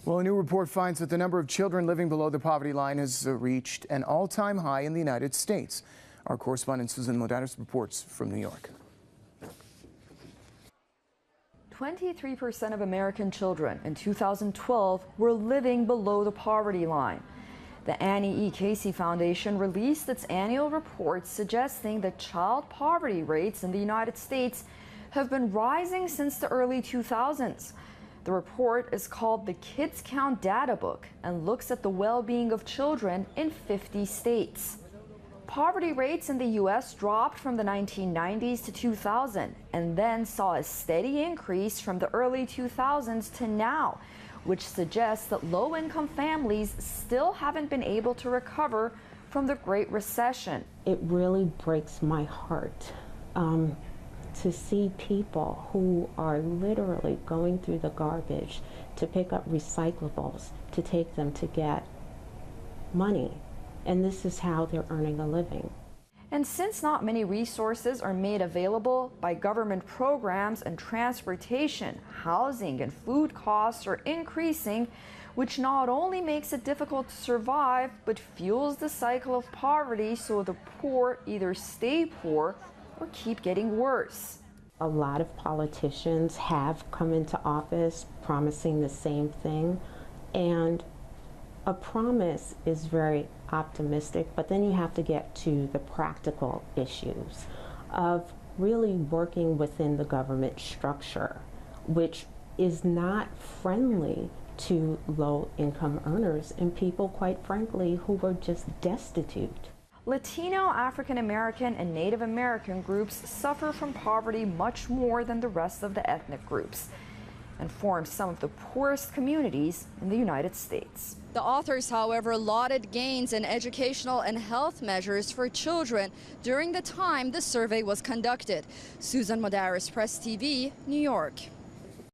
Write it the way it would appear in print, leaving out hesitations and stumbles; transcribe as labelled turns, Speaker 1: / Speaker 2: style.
Speaker 1: Well, a new report finds that the number of children living below the poverty line has reached an all-time high in the United States. Our correspondent Susan Modares reports from New York.
Speaker 2: 23% of American children in 2012 were living below the poverty line. The Annie E. Casey Foundation released its annual report suggesting that child poverty rates in the United States have been rising since the early 2000s. The report is called the Kids Count Data Book and looks at the well-being of children in 50 states. Poverty rates in the U.S. dropped from the 1990s to 2000 and then saw a steady increase from the early 2000s to now, which suggests that low-income families still haven't been able to recover from the Great Recession.
Speaker 3: It really breaks my heart to see people who are literally going through the garbage to pick up recyclables, to take them to get money. And this is how they're earning a living.
Speaker 2: And since not many resources are made available by government programs and transportation, housing and food costs are increasing, which not only makes it difficult to survive, but fuels the cycle of poverty, so the poor either stay poor or keep getting worse.
Speaker 3: A lot of politicians have come into office promising the same thing, and a promise is very optimistic, but then you have to get to the practical issues of really working within the government structure, which is not friendly to low-income earners and people, quite frankly, who were just destitute.
Speaker 2: Latino, African American, and Native American groups suffer from poverty much more than the rest of the ethnic groups and form some of the poorest communities in the United States.
Speaker 4: The authors, however, lauded gains in educational and health measures for children during the time the survey was conducted. Susan Modares, Press TV, New York.